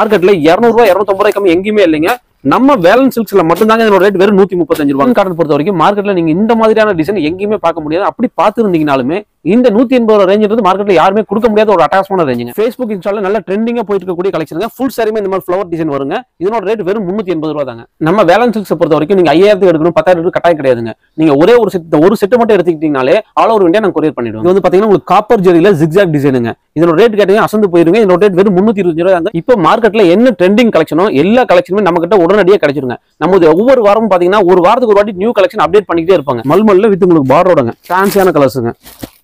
மார்க்கெட்ல 200 ரூபாய் 250 ரூபாய் கம்மி எங்கேயுமே இல்லைங்க. நம்ம வேலன் சில்க்ஸ்ல மட்டும் தாங்க இதோட ரேட் வெறும் 135 ரூபாய். காட்டன் பொறுத்த வரைக்கும் மார்க்கெட்ல நீங்க இந்த மாதிரியான டிசைன் எங்கேயுமே பார்க்க முடியாது. அப்படி பார்த்துருந்தீங்கனாலுமே இந்த 180 ரூபாய் ரேஞ்ச் மார்க்கெட்ல யாருமே கொடுக்க முடியாத ஒரு அட்டாச்மெண்ட் ரேஞ்சுங்க. Facebook இன்ஸ்டால நல்ல ட்ரெண்டிங்கா போயிட்டு இருக்கக்கூடிய கலெக்ஷனுங்க. ஃபுல் சாரியுமே இந்த மாதிரி ஃப்ளவர் டிசைன் வருங்க. இதனோட ரேட் வெறும் 380 ரூபாய் தாங்க. நம்ம வேலன் சில்க்ஸ் பொறுத்த வரைக்கும் நீங்க 5000 எடுக்கணும் 10,000 கட்டாயம் கிடையாதுங்க. நீங்க ஒரே ஒரு செட் மட்டும் எடுத்துக்கிட்டீங்கனாலே ஆல் ஓவர் இந்தியா நாங்க கொரியர் பண்ணிடுவோம். இது வந்து பாத்தீங்கன்னா உங்களுக்கு காப்பர் ஜெரியில ஜிக்ஜாக் டிசைனுங்க. இதோட ரேட் கேட்டீங்க அசந்து போயிருங்க. இதோட ரேட் வெறும் 325 ரூபாய் தாங்க. இப்போ மார்க்கெட்ல என்ன ட்ரெண்டிங் கலெக்ஷனோ எல்லா கலெக்ஷனுமே நம்ம கிட்ட உடனடியாக கிடைச்சிருங்க. நம்ம ஒவ்வொரு வாரமும் பாத்தீங்கன்னா ஒரு வாரத்துக்கு ஒரு வாட்டி நியூ கலெக்ஷன் அப்டேட் பண்ணிட்டே இருப்பாங்க. மல்மல்ல வித் உங்களுக்கு பார்டரோடங்க ஃபேன்சியான கலர்ஸுங்க.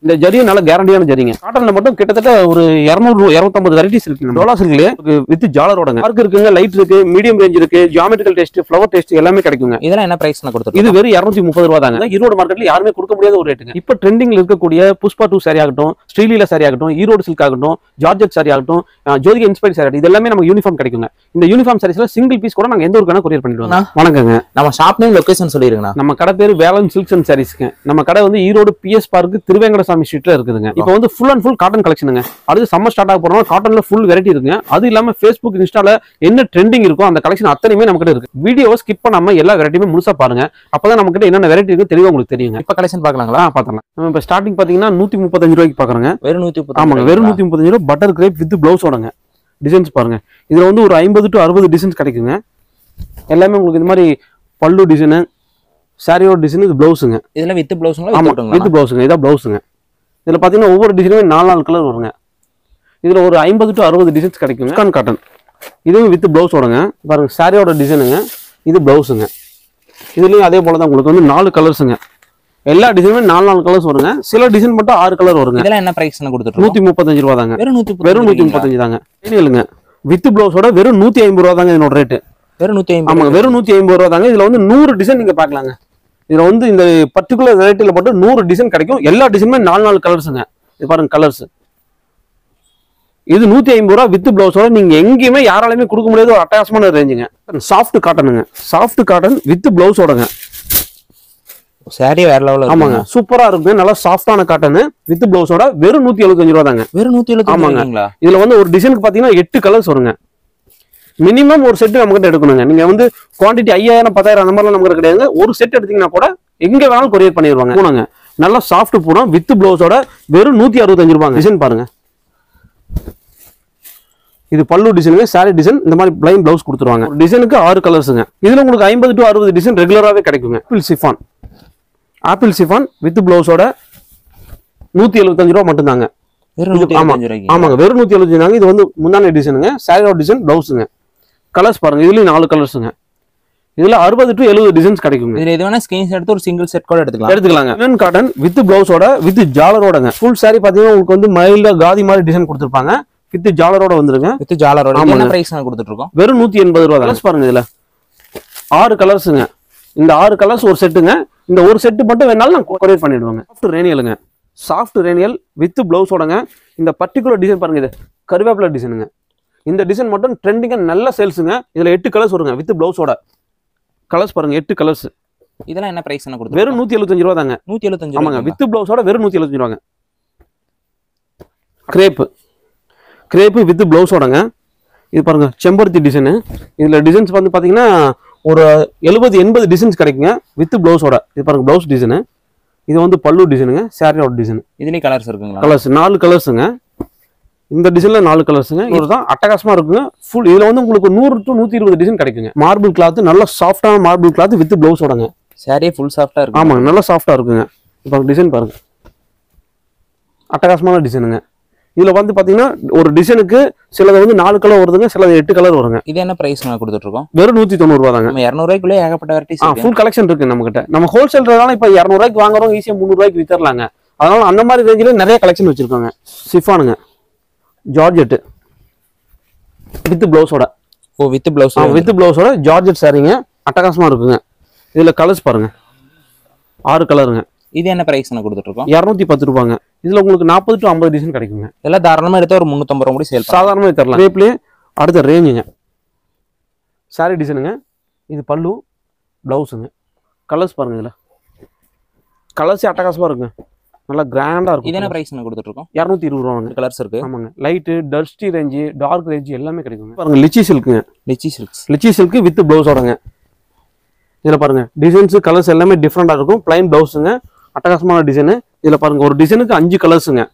இந்த ஜரியும் நல்ல கேரண்டியான ஜரிங்க. காட்டன்ல மட்டும் கிட்டத்தட்ட ஒரு 200 250 வெரைட்டிஸ் இருக்கு. டோலா சில்க்லயே வித் ஜாலரோடங்க டார்க் இருக்குங்க, லைட் இருக்கு, மீடியம் ரேஞ்ச் இருக்கு, ஜியோமெட்ரிக்கல் டெஸ்ட், ஃப்ளவர் டெஸ்ட் எல்லாமே கிடைக்குங்க. இதெல்லாம் என்ன பிரைஸ்ல கொடுத்துருக்கோம்? இது வெறும் 230 ரூபாய் தாங்க. ஈரோடு மார்க்கெட்ல யாருமே கொடுக்க முடியாத ஒரு ரேட்டுங்க. இப்ப ட்ரெண்டிங்ல இருக்கக்கூடிய புஷ்பா 2 சாரி ஆகட்டும், ஸ்ரீலீலா சாரி ஆகட்டும், ஈரோடு சில்க் ஆகட்டும், ஜார்ஜெட் சாரி ஆகட்டும், ஜோதிகா இன்ஸ்பைர்ட் சாரி, இது எல்லாமே நமக்கு யூனிஃபார்ம் கிடைக்குங்க. இந்த யூனிஃபார்ம் சாரீஸ்ல சிங்கிள் பீஸ் கூட நாங்க எந்த ஊருக்கு வேணா கொரியர் பண்ணிடுவோம். வணக்கங்க. நம்ம ஷாப் நேம் லொகேஷன் சொல்லிருங்க. நம்ம கடை பேரு வேலன் சில்க்ஸ் அண்ட் சாரீஸ்ங்க. நம்ம கடை வந்து ஈரோடு PS பார்க் திருவேங்கடசாமி ஸ்ட்ரீட்ல இருக்குதுங்க. இப்போ வந்து ஃபுல் அண்ட் ஃபுல் காட்டன் கலெக்ஷனுங்க. அடுத்து சம்மர் ஸ்டார்ட் ஆக போறோம். காட்டன்ல ஃபுல் வெரைட்டி இருக்குங்க. அது இல்லாம Facebook இன்ஸ்டால என்ன ட்ரெண்டிங் இருக்கோ அந்த கலெக்ஷன் அத்தனையுமே நம்ம கிட்ட இருக்கு. வீடியோவை ஸ்கிப் பண்ணாம எல்லா வெரைட்டியுமே முழுசா பாருங்க. அப்பதான் நம்ம கிட்ட என்னென்ன வெரைட்டி இருக்கு தெளிவா உங்களுக்கு தெரியுங்க. இப்ப கலெக்ஷன் பாக்கலாங்களா? பாக்கலாம். நம்ம இப்ப ஸ்டார்டிங் பாத்தீங்கன்னா 135 ரூபாய்க்கு பாக்குறோங்க. வெறும் 135. ஆமாங்க, வெறும் 135 ரூபாய். பட்டர் கிரேப் வித் பிளவுஸோடங்க. டிசைன்ஸ் பாருங்க. இதுல வந்து ஒரு 50 to 60 டிசைன்ஸ் கிடைக்குங்க. எல்லாமே உங்களுக்கு இந்த மாதிரி பல்லு டிசைனு, சாரியோட டிசைன், இது பிளவுஸுங்க. இதுல வித் பிளவுஸ்ங்களா? வித் பிளவுஸுங்க. இதான் பிளவுஸுங்க. இதுல பாத்தீங்கன்னா ஒவ்வொரு டிசைனுமே 4 கலர் வருங்க. இதுல ஒரு 50 to 60 டிசைன்ஸ் கிடைக்குங்க. காட்டன் இதுவும் வித் பிளவுஸோடங்க. பாருங்க, சாரியோட டிசைனுங்க, இது பிளவுஸுங்க. இதுலயும் அதே போலதான் உங்களுக்கு வந்து 4 கலர்ஸுங்க. எல்லா டிசைனுமே 4 கலர்ஸ் வருங்க. சில டிசைன் மட்டும் 6 கலர் வருங்க. இதெல்லாம் என்ன பிரைஸ்ல கொடுத்துட்டு 135 ரூபாய் தாங்க. வெறும் 135 தாங்க. இல்லங்க, வித் பிளவுஸோட வெறும் 150 ரூபாய் தாங்க இதனோட ரேட். வெறும் 150. ஆமாங்க, வெறும் 150 ரூபாய் தாங்க. இதுல வந்து 100 டிசைன் நீங்க பாக்கலாங்க. இதுல வந்து இந்த பர்டிகுலர் வெரைட்டில மட்டும் 100 டிசைன் கிடைக்கும். எல்லா டிசைனுமே 4 கலர்ஸுங்க. இது பாருங்க கலர்ஸ். இது 150 ரூபாய் வித் பிளவுஸோட நீங்க எங்கேயுமே யாராலுமே கொடுக்க முடியாத ஒரு அட்டகாசமான ரேஞ்சுங்க. சாஃப்ட் காட்டனுங்க. சாஃப்ட் காட்டன் வித் பிளவுஸோடங்க. சாரி வேற லெவல்ல. ஆமாங்க, சூப்பரா இருக்கு. நல்லா சாஃப்டான காட்டன் வித் பிளவுஸோட வெறும் 175 ரூபாய் தாங்க. வெறும் 175. ஆமாங்க. இதுல வந்து ஒரு டிசைனுக்கு பாத்தீங்கன்னா 8 கலர்ஸ் வருங்க. மினிமம் ஒரு செட் நம்ம கிட்ட எடுக்கணுங்க. நீங்க வந்து குவான்டிட்டி 5000 10,000 அந்த மாதிரிலாம் நமக்கு கிடையாது. ஒரு செட் எடுத்தீங்கன்னா கூட எங்க வேணாலும் கொரியர் பண்ணிடுவாங்க. பூனங்க நல்லா சாஃப்ட் பூனம் வித் பிளவுஸோட வெறும் 165 ரூபாய். டிசைன் பாருங்க. இது பல்லு டிசைனுங்க, சாரி டிசைன், இந்த மாதிரி பிளைன் பிளவுஸ் கொடுத்துருவாங்க. டிசைனுக்கு 6 கலர்ஸுங்க. இதுல உங்களுக்கு 50 to 60 டிசைன் ரெகுலராகவே கிடைக்குங்க. ஆப்பிள் சிஃபான் வித் பிளவுஸோட 175 ரூபாய் மட்டும் தாங்க. ஆமாங்க, வெறும் 175 தாங்க. இது வந்து முந்தான டிசைனுங்க, சாரியோட டிசைன், பிளவுஸுங்க. கலர்ஸ் பாருங்க, இதுலயும் 4 கலர்ஸுங்க. இதுல 60 to 70 டிசைன்ஸ் கிடைக்குங்க. இதுல எது வேணா ஸ்கிரீன்ஷாட் எடுத்து ஒரு சிங்கிள் செட் கூட எடுத்துக்கலாங்க. லினன் காட்டன் வித் பிளவுஸோட வித் ஜாலரோடங்க. ஃபுல் சாரி பாத்தீங்கன்னா உங்களுக்கு வந்து மைல்டா காதி மாதிரி டிசைன் கொடுத்துருப்பாங்க. வித் ஜாலரோட வந்துருங்க. வித் ஜாலரோட என்ன பிரைஸ் நான் கொடுத்துட்டு இருக்கோம்? வெறும் 180 ரூபாய். கலர்ஸ் பாருங்க, இதுல 6 கலர்ஸுங்க. இந்த 6 கலர்ஸ் ஒரு செட்டுங்க. இந்த ஒரு செட் மட்டும் வேணாலும் நான் கொரியர் பண்ணிடுவாங்க. சாஃப்ட் ரேனியலுங்க. சாஃப்ட் ரேனியல் வித் பிளவுஸோடங்க. இந்த பர்டிகுலர் டிசைன் பாருங்க, இது கருவேப்பிலை டிசைனுங்க. இந்த டிசைன் மட்டும் ட்ரெண்டிங்கா நல்ல சேல்ஸுங்க. இதுல 8 கலர்ஸ் வருங்க வித் பிளவுஸோட. கலர்ஸ் பாருங்க, 8 கலர்ஸ். இதெல்லாம் என்ன பிரைஸ் நான் கொடுத்துட்டு? வெறும் 175 ரூபாய் தாங்க. 175. ஆமாங்க, வித் பிளவுஸோட வெறும் 175 ரூபாங்க. கிரேப் வித் பிளவுஸோடங்க. இது பாருங்க, செம்பருத்தி டிசைனு. இதுல டிசைன்ஸ் வந்து பாத்தீங்கன்னா ஒரு 70-80 டிசைன்ஸ் கிடைக்குங்க வித் பிளவுஸோட. இது பாருங்க பிளவுஸ் டிசைனு. இது வந்து பல்லு டிசைனுங்க, சாரியோட டிசைன். இதுலயும் கலர்ஸ் இருக்குங்களா? கலர்ஸ் 4 கலர்ஸுங்க. இந்த டிசைன்ல 4 கலர்ஸுங்க. இதுதான் அட்டகாசமா இருக்குங்க. ஃபுல் இதுல வந்து உங்களுக்கு 100 to 120 டிசைன் கிடைக்குங்க. மார்பிள் கிளாத், நல்ல சாஃப்டான மார்பிள் கிளாத் வித் பிளவுஸோடங்க. சாரியே ஃபுல் சாஃப்டா இருக்கு. ஆமாங்க, நல்லா சாஃப்டா இருக்குங்க. இப்போ டிசைன் பாருங்க, அட்டகாசமான டிசைனுங்க. இதுல வந்து பாத்தீங்கன்னா ஒரு டிசைனுக்கு சிலது வந்து 4 கலர் வருதுங்க, சிலது 8 கலர் வருங்க. இது என்ன பிரைஸ் நான் கொடுத்துட்டு இருக்கோம்? வெறும் 190 ரூபாய் தாங்க. நம்ம 200 ரூபாய்க்குள்ளே ஏகப்பட்ட வெரைட்டிஸ் இருக்கு. ஃபுல் கலெக்ஷன் இருக்கு நம்ம கிட்ட. நம்ம ஹோல்சேல்றதால இப்ப 200 ரூபாய்க்கு வாங்குறோம், ஈஸியா 300 ரூபாய்க்கு வித்தரலாங்க. அதனால அந்த மாதிரி ரேஞ்சில நிறைய கலெக்ஷன் வச்சிருக்காங்க. சிஃபானுங்க, ஜார்ஜெட் வித் பிளவுஸோட. With blouse. வித் பிளவுஸோட ஜார்ஜெட் சாரிங்க, அட்டகாசமா இருக்குங்க. இதுல கலர்ஸ் பாருங்க, 6 கலருங்க. இது என்ன பிரைஸ் நான் கொடுத்துட்டு இருக்கோம்? 210 ரூபாங்க. இதுல உங்களுக்கு 40 to 50 டிசைன் கிடைக்குங்க. எல்லாம் தாராளமா எடுத்தா ஒரு 350 ரூபாய் சேல் சாதாரணமா தரலாம். ரேப்லயே அடுத்த ரேஞ்சுங்க. சாரி டிசைனுங்க, இது பல்லு, பிளவுஸுங்க. கலர்ஸ் பாருங்க, இதுல கலர்ஸே அட்டகாசமா இருக்குங்க. நல்லா கிராண்டா இருக்கும். இது என்ன பிரைஸ் கொடுத்துட்டு இருக்கோம்? 220 ரூபாங்க. கலர்ஸ் இருக்கு. ஆமாங்க. Light, dusty range, dark range எல்லாமே கிடைக்குங்க. பாருங்க லிச்சி சில்க்குங்க. Litchi silks. Litchi silk with ப்ளவுஸோடங்க. இதுல பாருங்க டிசைன்ஸ் கலர்ஸ் எல்லாமே டிஃப்ரெண்டா இருக்கும். பிளைன் ப்ளவுஸுங்க, அட்டகாசமான டிசைன். இதுல பாருங்க ஒரு டிசைனுக்கு 5 கலர்ஸுங்க.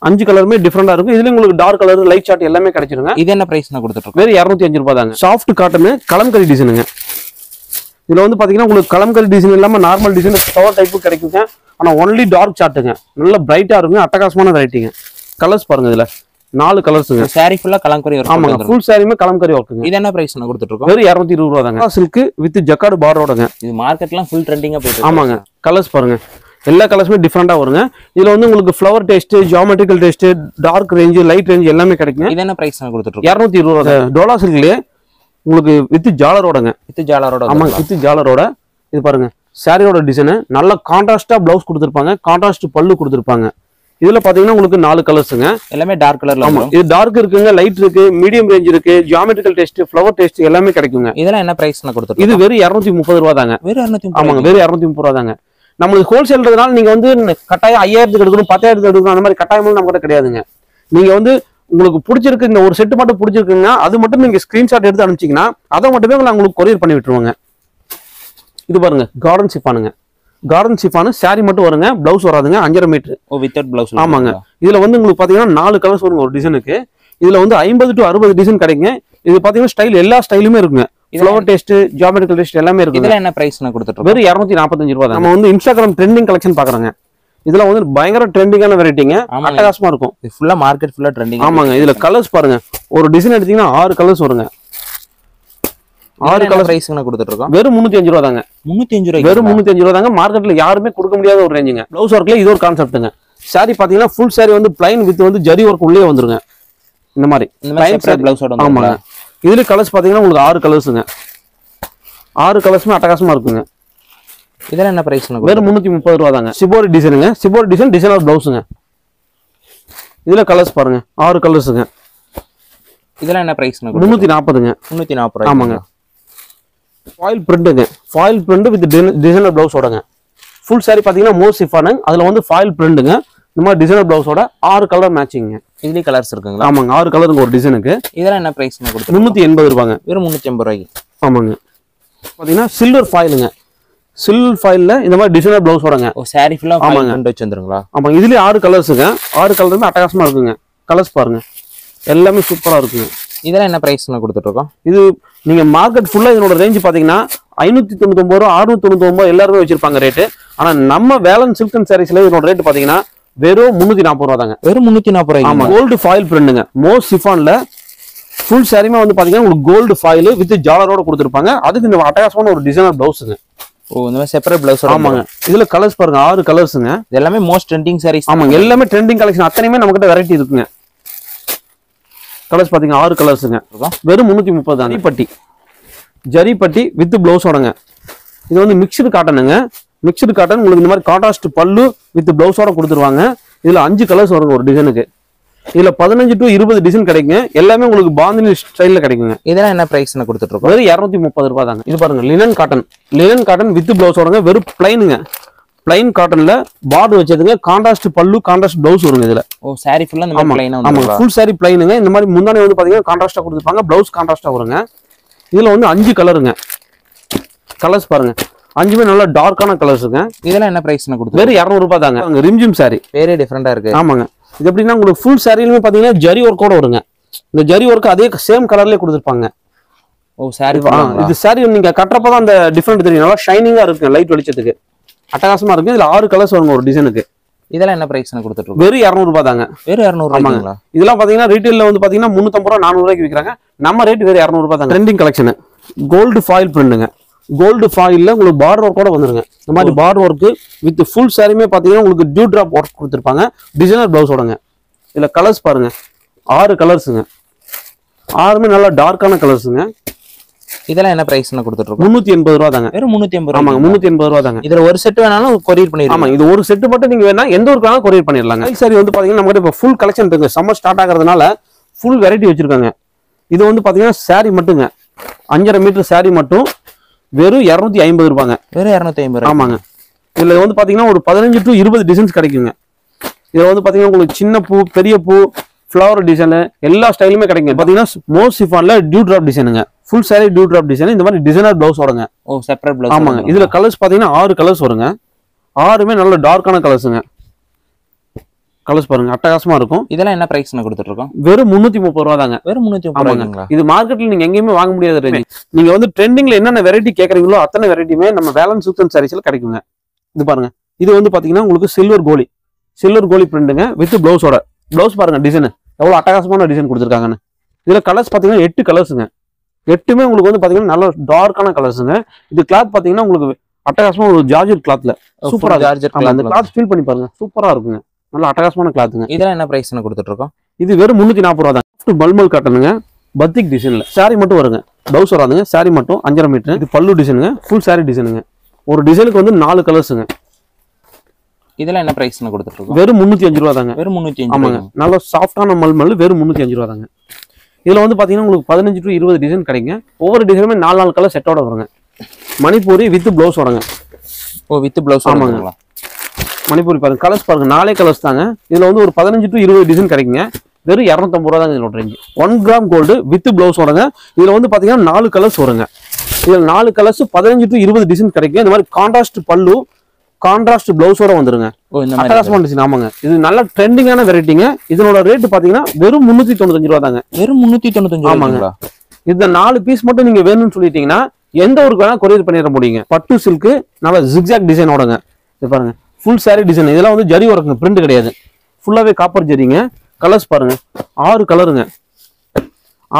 5 கலருமே டிஃப்ரெண்டா இருக்கும். இதுல உங்களுக்கு டார்க் கலர், லைட் சார்ட் எல்லாமே கிடைச்சிருங்க. இது என்ன பிரைஸ் கொடுத்துட்டு இருக்கோம்? வெறும் 205 ரூபாய் தாங்க. சாஃப்ட் காட்டன் கலம்கரி டிசைனுங்க. இதுல வந்து பாத்தீங்கன்னா உங்களுக்கு கலம்கரி டிசைன் இல்லாம நார்மல் டிசைன் கவர் டைப்பு கிடைக்குங்க. ஆனா ஒன்லி டார்க் சார்ட்டுங்க. நல்ல பிரைட்டா இருக்குங்க. அட்டகாசமான வெரைட்டிங்க. கலர்ஸ் பாருங்க, இதுல 4 கலர்ஸுங்க. சாரி ஃபுல்லா கலம்கரி வரும். ஆமாங்க, ஃபுல் சாரியுமே கலம்கரி ஒர்க்குங்க. இது என்ன பிரைஸ் கொடுத்துட்டு இருக்கோம்? வெறும் 220 ரூபாய் தாங்க. சில்க் வித் ஜக்கார்டு பார்டரோடங்க. இது மார்க்கெட்லாம் ஃபுல் ட்ரெண்டிங்கா போயிட்டு. ஆமாங்க. கலர்ஸ் பாருங்க, எல்லா கலர்ஸுமே டிஃப்ரெண்டா வருங்க. இதுல வந்து உங்களுக்கு flower taste, geometrical taste, dark range, light range எல்லாமே கிடைக்குங்க. இது என்ன பிரைஸ் கொடுத்துட்டு இருக்கோம்? 220 ரூபாய். டோலா சில்க்லயே உங்களுக்கு வித் ஜாலரோடங்க. வித் ஜாலரோட. ஆமாங்க, வித் ஜாலரோட. இது பாருங்க சாரியோட டிசைன் நல்ல கான்ட்ராஸ்டா பிளவுஸ் கொடுத்துருப்பாங்க. கான்ட்ராஸ்ட் பல்லு கொடுத்துருப்பாங்க. இதுல பாத்தீங்கன்னா உங்களுக்கு 4 கலர்ஸுங்க. எல்லாமே டார்க் கலர்ல. ஆமா, இது டார்க் இருக்குங்க, லைட் இருக்கு, மீடியம் ரேஞ்ச் இருக்கு, ஜியோமெட்ரிக்கல் டேஸ்ட், ஃப்ளவர் டேஸ்ட் எல்லாமே கிடைக்குங்க. இதெல்லாம் என்ன பிரைஸ் கொடுத்துட்டு? இது வெறும் 230 ரூபாய் தாங்க. வெறும் 230. ஆமாங்க, வெறும் 230 ரூபாய் தாங்க. நம்மளுக்கு ஹோல்சேல்ன்றதுனால நீங்க வந்து கட்டாயம் 5000க்கு எடுக்கணும், 10,000க்கு எடுக்கணும், அந்த மாதிரி கட்டாயமும் நம்ம கிட்ட கிடையாதுங்க. நீங்க வந்து உங்களுக்கு பிடிச்சிருக்கு, இந்த ஒரு செட்டு மட்டும் பிடிச்சிருக்குங்க, அது மட்டும் நீங்க ஸ்கிரீன்ஷாட் எடுத்து அனுப்பிச்சிங்கன்னா அதை மட்டுமே நான் உங்களுக்கு கொரியர் பண்ணி விட்டுருவாங்க. இது பாருங்க கார்டன் சிஃபானுங்க. கார்டன் சிஃபானு சாரி மட்டும் வருங்க, பிளவுஸ் வராதுங்க. 5.5 மீட்டர். ஓ, வித்தவுட் பிளவுஸ். ஆமாங்க. இதுல வந்து உங்களுக்கு பாத்தீங்கன்னா 4 கலர்ஸ் வருங்க ஒரு டிசைனுக்கு. இதுல வந்து 50 to 60 டிசைன் கிடைக்குங்க. இது பாத்தீங்கன்னா ஸ்டைல் எல்லா ஸ்டைலுமே இருக்குங்க. ஃப்ளவர் டேஸ்ட், ஜியோமெட்ரிக்கல் டேஸ்ட் எல்லாமே இருக்கு. இதுல என்ன பிரைஸ் கொடுத்துட்டு? வெறும் 245 ரூபாய். நம்ம வந்து இன்ஸ்டாகிராம் ட்ரெண்டிங் கலெக்ஷன் பாக்குறாங்க. இதுல வந்து பயங்கர ட்ரெண்டிங்கான வெரைட்டிங்க. அட்டகாசமா இருக்கும். இது ஃபுல்லா மார்க்கெட் ஃபுல்லா ட்ரெண்டிங். ஆமாங்க. இதுல கலர்ஸ் பாருங்க, ஒரு டிசைன் எடுத்தீங்கன்னா 6 கலர்ஸ் வருங்க. 6 கலர் பிரைஸ் கொடுத்துட்டு இருக்கோம். வெறும் 305 ரூபாய் தாங்க. 305 ரூபாய். வெறும் 305 ரூபாய் தாங்க. மார்க்கெட்ல யாருமே கொடுக்க முடியாத ஒரு ரேஞ்சுங்க. பிளவுஸ் ஒர்க்ல இது ஒரு கான்செப்ட்டுங்க. சாரி பாத்தீங்கன்னா ஃபுல் சாரி வந்து பிளைன் வித் வந்து ஜரி ஒர்க் உள்ளே வந்துருங்க. இந்த மாதிரி பிளவுஸோட. ஆமாங்க. இதுல கலர்ஸ் பாத்தீங்கன்னா உங்களுக்கு 6 கலர்ஸுங்க. 6 கலர்ஸுமே அட்டகாசமா இருக்குங்க. இதெல்லாம் என்ன பிரைஸ்? வெறும் 330 ரூபாய் தாங்க. சிபோரி டிசைனுங்க. சிபோரி டிசைன், டிசைனர் பிளவுஸுங்க. இதுல கலர்ஸ் பாருங்க, 6 கலர்ஸுங்க. இதெல்லாம் என்ன பிரைஸ்? 340ங்க. 340. ஆமாங்க. ஃபாயில் பிரிண்ட்டுங்க. ஃபாயில் பிரிண்ட் வித் டிசைனர் பிளவுஸோடங்க. ஃபுல் சாரி பாத்தீங்கன்னா மோர் சிஃபானு, அதுல வந்து ஃபாயில் பிரிண்ட்டுங்க. இந்த மாதிரி டிசைனர் பிளவுஸோட 6 கலர் மேட்சிங்க. இதுலயே கலர்ஸ் இருக்குங்களா? ஆமாங்க, 6 கலருங்க ஒரு டிசைனுக்கு. இதெல்லாம் என்ன பிரைஸ் கொடுத்து? 380 ரூபாங்க. வெறும் 380 ரூபாய்க்கு. ஆமாங்க. பாத்தீங்கன்னா சில்வர் ஃபாயிலுங்க. சில்வர் ஃபாயில்ல இந்த மாதிரி டிசைனர் பிளவுஸோடங்க. ஓ, சாரி ஃபுல்லா பிரிண்ட் வச்சிருந்துங்களா? ஆமாங்க. இதுலயே 6 கலர்ஸுங்க. 6 கலருமே அட்டகாசமா இருக்குங்க. கலர்ஸ் பாருங்க, எல்லாமே சூப்பரா இருக்குங்க. இதெல்லாம் என்ன பிரைஸ் கொடுத்துட்டு இருக்கோம்? இது நீங்க மார்க்கெட் ஃபுல்லா இதனோட ரேஞ்ச் பாத்தீங்கன்னா 599 ரூபா, 699 எல்லாருமே வச்சிருப்பாங்க ரேட்டு. ஆனா நம்ம வேலன் சில்க் அண்ட் சாரீஸ்ல இதனோட ரேட் பாத்தீங்கன்னா வெறும் 340 ரூபா தாங்க. வெறும் 340 ரூபாய். ஆமா, கோல்டு ஃபாயில் பிரிண்ட்டுங்க. மோர் சிஃபான்ல ஃபுல் சாரியுமே வந்து பாத்தீங்கன்னா உங்களுக்கு கோல்டு ஃபாயில் வித் ஜாலரோட கொடுத்துருப்பாங்க. அதுக்கு இந்த அட்டகாசமான ஒரு டிசைனர் பிளவுஸுங்க. ஓ, இந்த மாதிரி செப்பரேட் பிளவுஸ். ஆமாங்க. இதுல கலர்ஸ் பாருங்க, 6 கலர்ஸுங்க. இது எல்லாமே மோஸ்ட் ட்ரெண்டிங் சாரீஸ். ஆமாங்க, எல்லாமே ட்ரெண்டிங் கலெக்ஷன். அத்தனையுமே நம்ம கிட்ட வெரைட்டி இருக்குங்க. கலர்ஸ் பாத்தீங்கன்னா 6 கலர்ஸுங்க. வெறும் 330 தான். ஜரிப்பட்டி, ஜரிப்பட்டி வித் பிளவுஸோடங்க. இது வந்து மிக்சடு காட்டனுங்க. மிக்சடு காட்டன் உங்களுக்கு இந்த மாதிரி கான்ட்ராஸ்ட் பல்லு வித் பிளவுஸோட கொடுத்துருவாங்க. இதுல 5 கலர்ஸ் வருங்க ஒரு டிசைனுக்கு. இதுல 15 to 20 டிசைன் கிடைக்குங்க. எல்லாமே உங்களுக்கு பாந்தினி ஸ்டைல்ல கிடைக்குங்க. இதெல்லாம் என்ன பிரைஸ் கொடுத்துட்டு இருக்கோம்? வெறும் 230 ரூபாய் தாங்க. இது பாருங்க linen cotton. Linen cotton with பிளவுஸோடங்க. வெறும் பிளைனுங்க. பிளைன் காட்டன்ல பார்டர் வச்சதுங்க. கான்ட்ராஸ்ட் பல்லு, கான்ட்ராஸ்ட் பிளவுஸ் வருங்க இதுல. ஓ, சாரி ஃபுல்லா இந்த மாதிரி பிளைனா வந்து. ஆமா, ஃபுல் சாரி பிளைனுங்க. இந்த மாதிரி முந்தானே வந்து பாத்தீங்கன்னா கான்ட்ராஸ்டா கொடுத்துருப்பாங்க. பிளவுஸ் கான்ட்ராஸ்டா வருங்க. இதுல வந்து 5 கலருங்க. கலர்ஸ் பாருங்க, 5மே நல்ல டார்க்கான கலர்ஸுங்க. இதெல்லாம் என்ன பிரைஸ் கொடுத்து? வெறும் 200 ரூபாய் தாங்க. ரிம்ஜிம் சாரி பேரே டிஃபரெண்டா இருக்கு. ஆமாங்க. இது எப்படின்னா உங்களுக்கு ஃபுல் சாரிலுமே பாத்தீங்கன்னா ஜரி ஒர்க்கோட வருங்க. இந்த ஜரி ஒர்க் அதே சேம் கலர்லயே கொடுத்துருப்பாங்க. ஓ, சாரி. இது சாரி நீங்க கட்டுறப்பதான் அந்த டிஃபரெண்ட் தெரியும். நல்லா ஷைனிங்கா இருக்கு லைட் வெளிச்சத்துக்கு. அட்டகாசமா இருக்கு. இதுல 6 கலர்ஸ் வருங்க ஒரு டிசைனுக்கு. இதெல்லாம் என்ன பிரைஸ் கொடுத்துட்டு இருக்கோம்? வெறும் 200 ரூபாய் தாங்க. வெறும் 200 ரூபாய்ங்களா? இதெல்லாம் பாத்தீங்கன்னா ரீட்டைல்ல வந்து பாத்தீங்கன்னா 350 ரூபாய், 400 ரூபாய்க்கு விற்கிறாங்க. நம்ம ரேட் வெறும் 200 ரூபாய் தாங்க. ட்ரெண்டிங் கலெக்ஷன் கோல்டு ஃபாயில் பிரிண்ட்டுங்க. கோல்டு ஃபாயில்ல உங்களுக்கு பார்டர் ஒர்க்கோட வந்துருங்க. இந்த மாதிரி பார்டர் ஒர்க் வித் ஃபுல் சாரியுமே பாத்தீங்கன்னா உங்களுக்கு டியூ டிராப் ஒர்க் கொடுத்துருப்பாங்க. டிசைனர் பிளவுஸோடங்க. இதுல கலர்ஸ் பாருங்க, 6 கலர்ஸுங்க. 6மே நல்லா டார்க்கான கலர்ஸுங்க. இதெல்லாம் என்ன பிரைஸ் கொடுத்துட்டு இருக்கோம்? 380 ரூபாய் தாங்க. வெறும் 380 ரூபாய். ஆமாங்க, 380 ரூபாய் தாங்க. இதுல ஒரு செட் வேணாலும் கொரியர் பண்ணிடலாம். ஆமா, இது ஒரு செட் மட்டும் நீங்க வேணா எந்த ஒரு வேணாலும் கொரியர் பண்ணிடலாங்க. சாரி வந்து பாத்தீங்கன்னா நம்ம கிட்ட இப்ப ஃபுல் கலெக்ஷன் இருக்கு. சம்மர் ஸ்டார்ட் ஆகிறதுனால ஃபுல் வெரைட்டி வச்சிருக்காங்க. இது வந்து பாத்தீங்கன்னா சாரி மட்டுங்க 5.5 மீட்டர் சாரி மட்டும் வெறும் 250 ரூபாங்க. வெறும் 250. ஆமாங்க. இதுல வந்து பாத்தீங்கன்னா ஒரு 15 to 20 டிசைன்ஸ் கிடைக்குங்க. இதுல வந்து பாத்தீங்கன்னா உங்களுக்கு சின்ன பூ, பெரிய பூ, ஃபிளவர் டிசைன் எல்லா ஸ்டைலுமே கிடைக்குங்க. பாத்தீங்கன்னா மோஸ்ட் சிஃபான்ல டியூ டிராப் டிசைனுங்க. Full saree dew drop design. இந்த மாதிரி டிசைனர் பிளவுஸ் வருங்க. Oh separate blouse. ஆமாங்க. இதுல கலர்ஸ் பாத்தீங்கன்னா 6 கலர்ஸ் வருங்க. 6மே நல்ல டார்க்கான கலர்ஸுங்க. கலர்ஸ் பாருங்க அட்டகாசமா இருக்கும். இதெல்லாம் என்ன பிரைஸ்ல கொடுத்துட்டு இருக்கோம்? வெறும் 330 ரூபா தாங்க. வெறும் 330 ரூபாய்ங்களா? இது மார்க்கெட்ல நீங்க எங்கேயுமே வாங்க முடியாத ரேஞ்ச். நீங்க வந்து ட்ரெண்டிங்ல என்னென்ன வெரைட்டி கேக்குறீங்களோ அத்தனை வெரைட்டியுமே நம்ம வேலன் சில்க் அண்ட் சாரீஸ்ல கிடைக்குங்க. இது பாருங்க. இது வந்து பாத்தீங்கன்னா உங்களுக்கு சில்வர் கோலி பிரிண்ட்டுங்க வித் பிளவுஸோட. பிளவுஸ் பாருங்க டிசைன் எவ்வளவு அட்டகாசமான டிசைன் கொடுத்துருக்காங்கன்னு. இதுல கலர்ஸ் பாத்தீங்கன்னா 8 கலர்ஸுங்க. 8மே உங்களுக்கு வந்து பாத்தீங்கன்னா நல்ல டார்க்கான கலர்ஸுங்க. இது கிளாத் பாத்தீங்கன்னா உங்களுக்கு அட்டகாசமா ஒரு ஜார்ஜெட் கிளாத்ல சூப்பரா ஜார்ஜெட் அந்த கிளாத் ஃபீல் பண்ணி பாருங்க. சூப்பரா இருக்குங்க. நல்ல அட்டகாசமான கிளாத்துங்க. இதெல்லாம் என்ன பிரைஸ்ல கொடுத்துட்டு இருக்கோம்? இது வெறும் 340 ரூபா தான். மல்மல் காட்டனுங்க. பத்திக் டிசைன்ல saree மட்டும் வருங்க. பிளவுஸ் வராதுங்க. saree மட்டும் 5.5 மீட்டர். இது பல்லு டிசைனுங்க. Full saree டிசைனுங்க. ஒரு டிசைனுக்கு வந்து 4 கலர்ஸுங்க. இதெல்லாம் என்ன பிரைஸ்ல கொடுத்துட்டு இருக்கோம்? வெறும் 305 ரூபா தாங்க. வெறும் 305. ஆமாங்க. நல்ல சாஃப்டான மல்மல் வெறும் 305 ரூபா தாங்க. இதுல வந்து பாத்தீங்கன்னா உங்களுக்கு 15 to 20 டிசைன் கிடைக்குங்க. ஒவ்வொரு டிசைனுமே 4 கலர் செட்டோட வருங்க. மணிப்பூரி வித் பிளவுஸ் வருங்க. ஓ வித் பிளவுஸ். ஆமாங்க. மணிப்பூரி பாருங்க. கலர்ஸ் பாருங்க 4 கலர்ஸ் தாங்க. இதுல வந்து ஒரு 15 to 20 டிசைன் கிடைக்குங்க. வெறும் 250 ரூபா தாங்க இதோட range. 1 gram gold with blouse வருங்க. இதுல வந்து பாத்தீங்கன்னா 4 கலர்ஸ் வருங்க. இதுல 4 கலர்ஸ் 15 to 20 டிசைன் கிடைக்கும். இந்த மாதிரி கான்ட்ராஸ்ட் பல்லு, கான்ட்ராஸ்ட் பிளவுஸோட வந்துருங்க. ஓ இந்த மாதிரி அட்டகாசமான டிசைன். ஆமாங்க. இது நல்ல ட்ரெண்டிங்கான வெரைட்டிங்க. இதனோட ரேட் பாத்தீங்கன்னா வெறும் 395 ரூபா தாங்க. வெறும் 395. ஆமாங்க. இந்த 4 பீஸ் மட்டும் நீங்க வேணும்னு சொல்லிட்டீங்கன்னா எந்த ஊருக்கு வேணா கொரியர் பண்ணிட முடியுங்க. பட்டு சில்க் நல்ல ஜிக்ஜாக் டிசைனோடங்க. இது பாருங்க ஃபுல் saree டிசைன். இதெல்லாம் வந்து ஜரி ஒர்க்குங்க, பிரிண்ட் கிடையாது. ஃபுல்லாவே காப்பர் ஜரிங்க. கலர்ஸ் பாருங்க 6 கலருங்க.